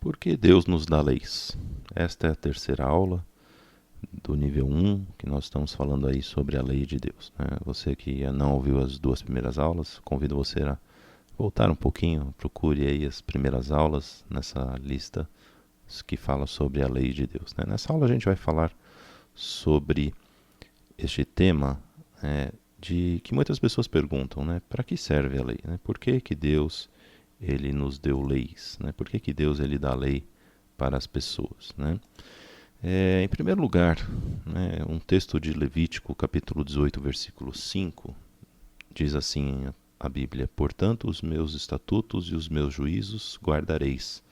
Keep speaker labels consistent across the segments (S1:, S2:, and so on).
S1: Por que Deus nos dá leis? Esta é a terceira aula do nível 1, que nós estamos falando aí sobre a lei de Deus, né? Você que não ouviu as duas primeiras aulas, convido você a voltar um pouquinho, procure aí as primeiras aulas nessa lista que fala sobre a lei de Deus, né? Nessa aula a gente vai falar sobre este tema de que muitas pessoas perguntam, né? Para que serve a lei, né? Por que que Deus ele nos deu leis, né? Por que que Deus ele dá lei para as pessoas, né? Em primeiro lugar, né, um texto de Levítico, capítulo 18, versículo 5, diz assim a Bíblia: Portanto, os meus estatutos e os meus juízos guardareis,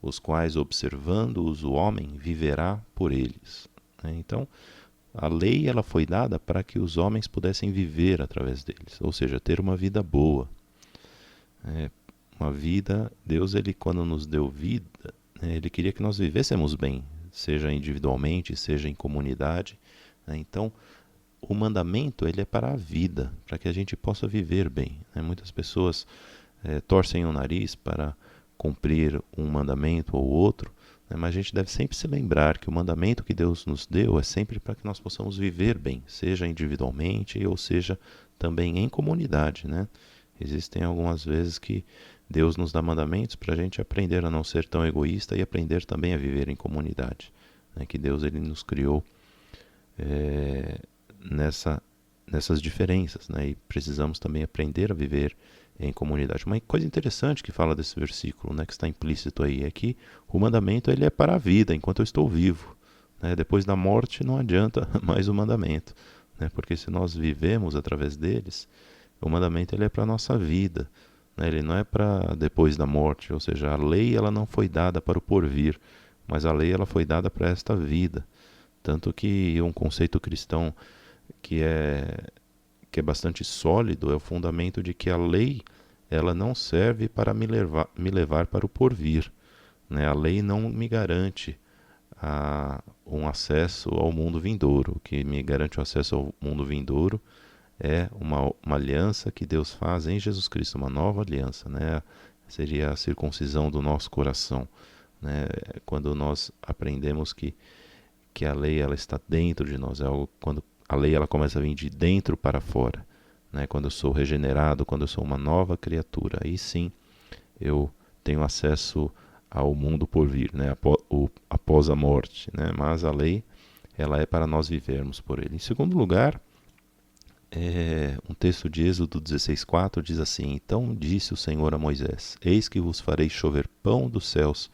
S1: os quais, observando-os, o homem viverá por eles. Então, a lei ela foi dada para que os homens pudessem viver através deles, ou seja, ter uma vida boa. Uma vida, Deus, ele quando nos deu vida, ele queria que nós vivêssemos bem, seja individualmente, seja em comunidade. Então, o mandamento ele é para a vida, para que a gente possa viver bem. Muitas pessoas torcem o nariz para cumprir um mandamento ou outro, mas a gente deve sempre se lembrar que o mandamento que Deus nos deu é sempre para que nós possamos viver bem, seja individualmente ou seja também em comunidade, né? Existem algumas vezes que Deus nos dá mandamentos para a gente aprender a não ser tão egoísta e aprender também a viver em comunidade, né? Que Deus ele nos criou é, nessas diferenças, né? E precisamos também aprender a viver em comunidade. Uma coisa interessante que fala desse versículo, né, que está implícito aí, é que o mandamento ele é para a vida, enquanto eu estou vivo, né? Depois da morte não adianta mais o mandamento, né? Porque se nós vivemos através deles, o mandamento ele é para a nossa vida, né? Ele não é para depois da morte, ou seja, a lei ela não foi dada para o porvir, mas a lei ela foi dada para esta vida. Tanto que um conceito cristão que é que é bastante sólido é o fundamento de que a lei ela não serve para me levar para o porvir, né? A lei não me garante um acesso ao mundo vindouro. O que me garante o acesso ao mundo vindouro é uma aliança que Deus faz em Jesus Cristo, uma nova aliança, né? Seria a circuncisão do nosso coração, né? Quando nós aprendemos que a lei ela está dentro de nós, é algo quando a lei ela começa a vir de dentro para fora, né? Quando eu sou regenerado, quando eu sou uma nova criatura, aí sim eu tenho acesso ao mundo por vir, né? Após a morte, né? Mas a lei ela é para nós vivermos por ele. Em segundo lugar, um texto de Êxodo 16:4 diz assim: Então disse o Senhor a Moisés: Eis que vos farei chover pão dos céus,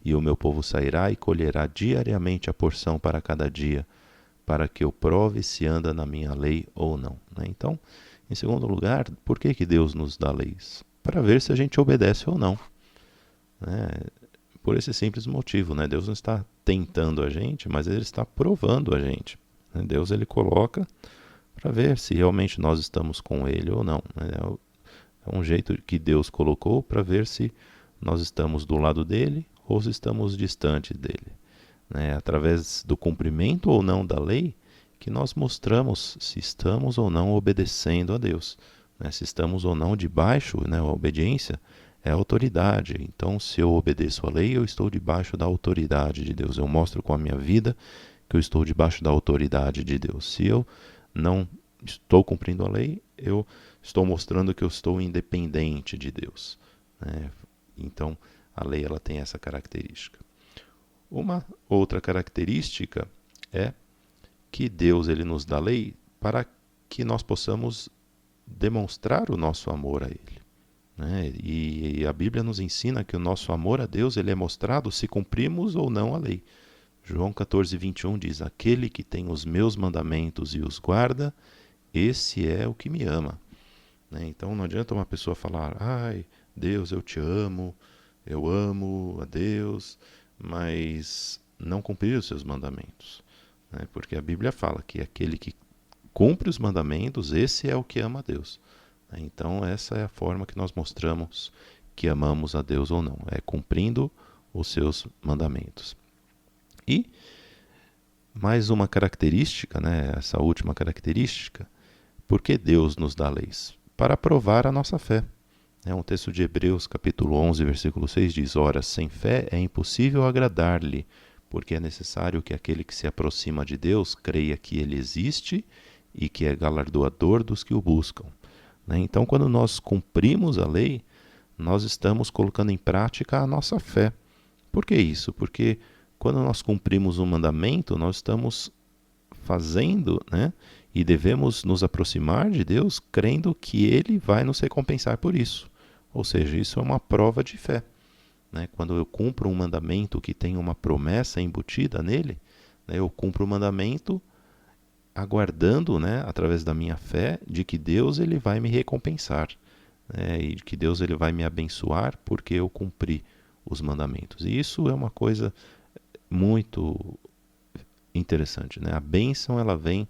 S1: e o meu povo sairá e colherá diariamente a porção para cada dia, para que eu prove se anda na minha lei ou não, né? Então, em segundo lugar, por que que Deus nos dá leis? Para ver se a gente obedece ou não, né? Por esse simples motivo, né? Deus não está tentando a gente, mas ele está provando a gente, né? Deus ele coloca para ver se realmente nós estamos com ele ou não, né? É um jeito que Deus colocou para ver se nós estamos do lado dele ou se estamos distante dele, né? Através do cumprimento ou não da lei que nós mostramos se estamos ou não obedecendo a Deus, né? Se estamos ou não debaixo, né? A obediência é a autoridade. Então, se eu obedeço a lei, eu estou debaixo da autoridade de Deus. Eu mostro com a minha vida que eu estou debaixo da autoridade de Deus. Se eu não estou cumprindo a lei, eu estou mostrando que eu estou independente de Deus, né? Então, a lei ela tem essa característica. Uma outra característica é que Deus ele nos dá lei para que nós possamos demonstrar o nosso amor a Ele, né? E a Bíblia nos ensina que o nosso amor a Deus ele é mostrado se cumprimos ou não a lei. João 14:21 diz: Aquele que tem os meus mandamentos e os guarda, esse é o que me ama, né? Então não adianta uma pessoa falar: ai, Deus, eu te amo, eu amo a Deus, mas não cumprir os seus mandamentos, né? Porque a Bíblia fala que aquele que cumpre os mandamentos, esse é o que ama a Deus, né? Então essa é a forma que nós mostramos que amamos a Deus ou não, é cumprindo os seus mandamentos. E mais uma característica, né, essa última característica, por que Deus nos dá leis? Para provar a nossa fé, Um texto de Hebreus, capítulo 11, versículo 6 diz: Ora, sem fé é impossível agradar-lhe, porque é necessário que aquele que se aproxima de Deus creia que ele existe e que é galardoador dos que o buscam. Então, quando nós cumprimos a lei, nós estamos colocando em prática a nossa fé. Por que isso? Porque quando nós cumprimos um mandamento, nós estamos fazendo, e devemos nos aproximar de Deus crendo que Ele vai nos recompensar por isso. Ou seja, isso é uma prova de fé. Quando eu cumpro um mandamento que tem uma promessa embutida nele, eu cumpro o mandamento aguardando, através da minha fé, de que Deus ele vai me recompensar, e de que Deus ele vai me abençoar porque eu cumpri os mandamentos. E isso é uma coisa muito interessante. A bênção ela vem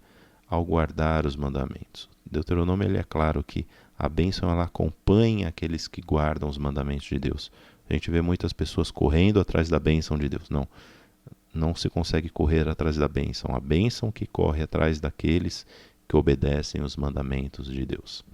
S1: ao guardar os mandamentos. Deuteronômio ele é claro que a bênção ela acompanha aqueles que guardam os mandamentos de Deus. A gente vê muitas pessoas correndo atrás da bênção de Deus. Não se consegue correr atrás da bênção. A bênção que corre atrás daqueles que obedecem os mandamentos de Deus.